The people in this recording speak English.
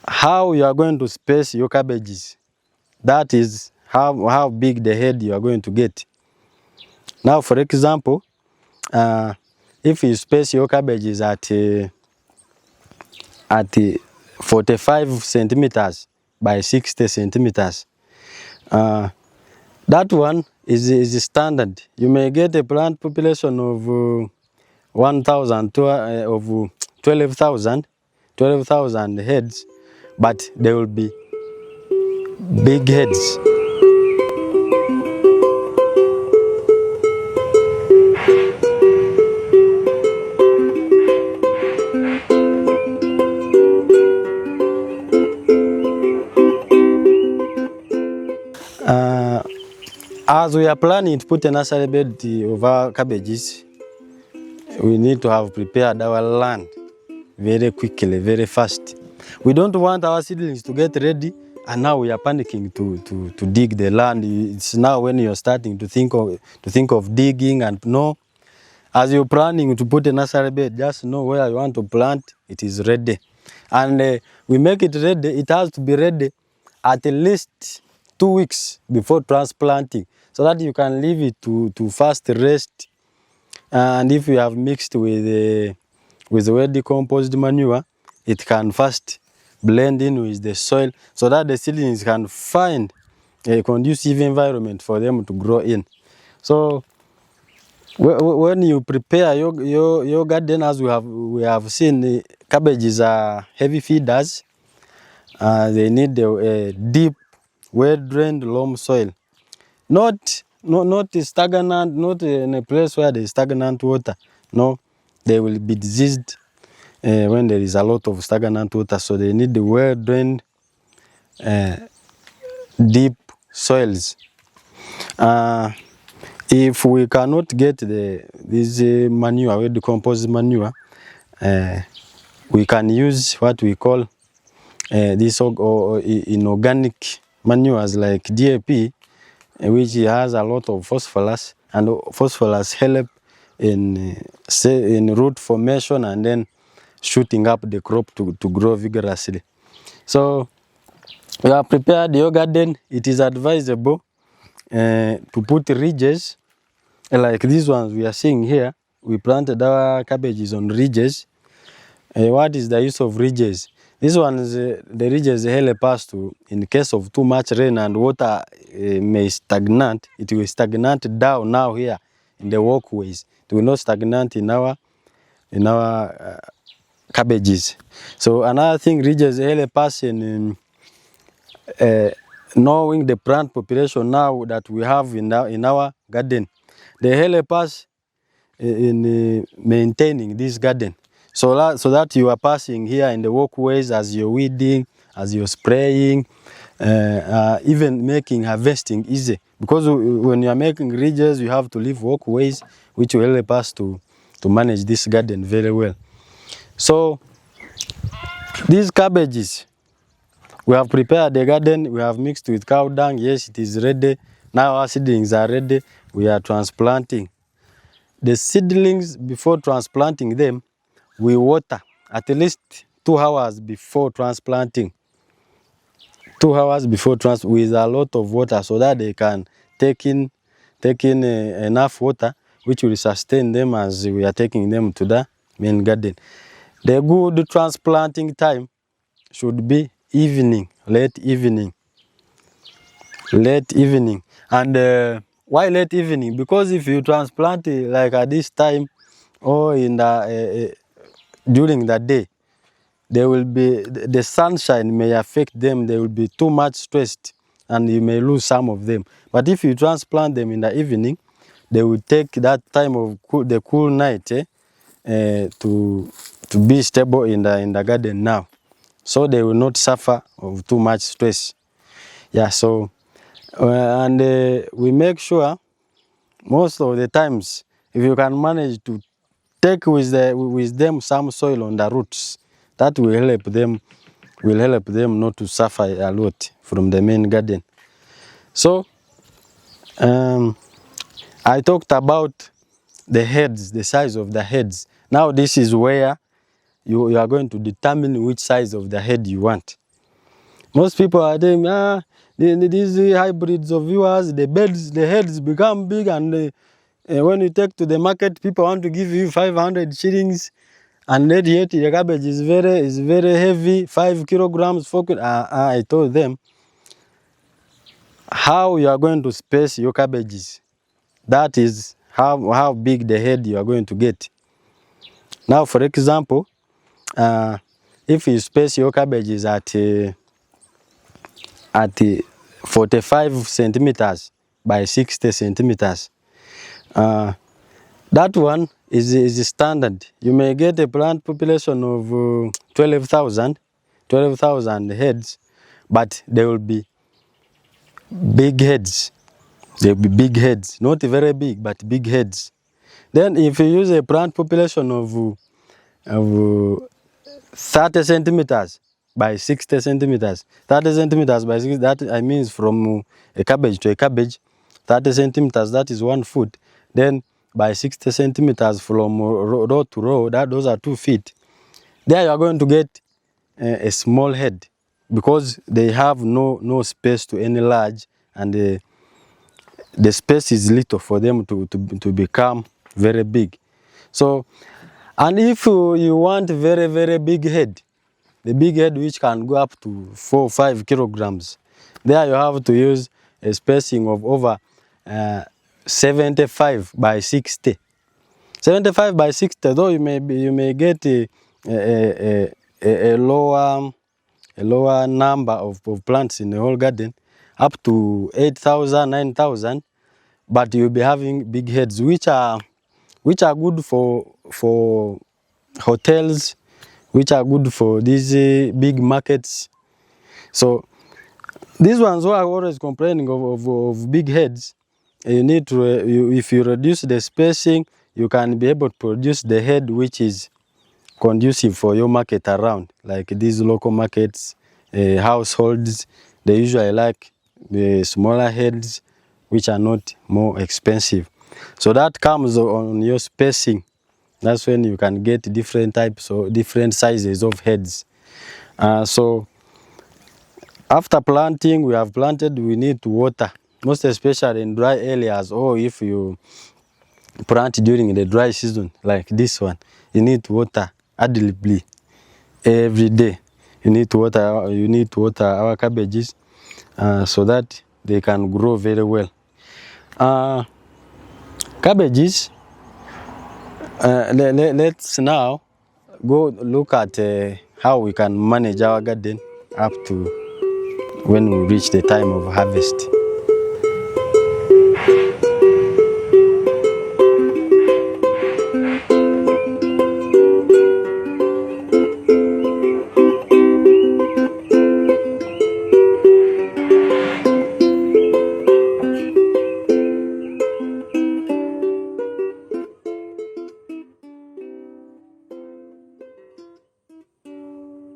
how you are going to space your cabbages. That is how big the head you are going to get. Now, for example, if you space your cabbages at 45 centimeters by 60 centimeters, that one is standard. You may get a plant population of 1,000 of 12,000 heads, but they will be big heads. As we are planning to put a nursery bed of our cabbages, we need to have prepared our land very quickly, very fast. We don't want our seedlings to get ready and now we are panicking to dig the land. It's now when you're starting to think of digging, and no. As you're planning to put a nursery bed, just know where you want to plant, it is ready. And we make it ready, it has to be ready at least 2 weeks before transplanting, so that you can leave it to fast rest. And if you have mixed with well decomposed manure, it can fast blend in with the soil, so that the seedlings can find a conducive environment for them to grow in. So when you prepare your garden, as we have seen, cabbages are heavy feeders. They need a deep, well-drained loam soil, not stagnant, not in a place where there is stagnant water. No, they will be diseased when there is a lot of stagnant water. So they need the well-drained, deep soils. If we cannot get this manure, well decomposed manure, we can use what we call this inorganic manures like DAP, which has a lot of phosphorus, and phosphorus help in root formation and then shooting up the crop to grow vigorously. So you have prepared your garden. It is advisable to put ridges like these ones we are seeing here. We planted our cabbages on ridges. What is the use of ridges? This one is the ridges help us to, in case of too much rain and water may stagnate, it will stagnate down now here in the walkways. It will not stagnate in our cabbages. So another thing, ridges help us in knowing the plant population now that we have in our garden. They help us in maintaining this garden. So that you are passing here in the walkways as you're weeding, as you're spraying, even making harvesting easy. Because when you are making ridges, you have to leave walkways, which will help us to manage this garden very well. So these cabbages, we have prepared the garden, we have mixed with cow dung. Yes, it is ready. Now our seedlings are ready. We are transplanting. The seedlings, before transplanting them, we water at least 2 hours before transplanting. 2 hours before with a lot of water, so that they can take in enough water, which will sustain them as we are taking them to the main garden. The good transplanting time should be evening, late evening. And why late evening? Because if you transplant it like at this time or in the during the day, there will be the sunshine may affect them. They will be too much stressed, and you may lose some of them. But if you transplant them in the evening, they will take that time of the cool night to be stable in the garden now, so they will not suffer of too much stress. Yeah. So and we make sure most of the times, if you can manage to take with them some soil on the roots, that will help them not to suffer a lot from the main garden. So I talked about the heads, the size of the heads. Now this is where you are going to determine which size of the head you want. Most people are saying, these hybrids of yours, the heads become big, and when you take to the market, people want to give you 500 shillings, and yet the cabbage is very heavy, 5 kilograms, 4 kilograms. I told them how you are going to space your cabbages. That is how big the head you are going to get. Now, for example, if you space your cabbages at 45 centimeters by 60 centimeters, that one is standard. You may get a plant population of 12,000 heads, but they will be big heads. They will be big heads, not very big, but big heads. Then if you use a plant population of 30 centimeters by 60 centimeters, 30 centimeters by 60, that I means from a cabbage to a cabbage, 30 centimeters, that is 1 foot. Then by 60 centimeters from row to row, those are 2 feet. There you are going to get a small head, because they have no space to enlarge, and the space is little for them to become very big. So, and if you want very big head, the big head which can go up to 4 or 5 kilograms, there you have to use a spacing of over 75 by 60. 75 by 60, though you may get a lower number of plants in the whole garden, up to 8,000, 9,000, but you'll be having big heads which are good for hotels, which are good for these big markets. So these ones who are always complaining of big heads, you need to if you reduce the spacing, you can be able to produce the head which is conducive for your market around, like these local markets, households. They usually like the smaller heads which are not more expensive. So that comes on your spacing. That's when you can get different types or different sizes of heads. So after planting, we have planted, we need to water, most especially in dry areas, or if you plant during the dry season like this one, you need to water adequately every day. You need to water our cabbages so that they can grow very well. Cabbages, let's now go look at how we can manage our garden up to when we reach the time of harvest.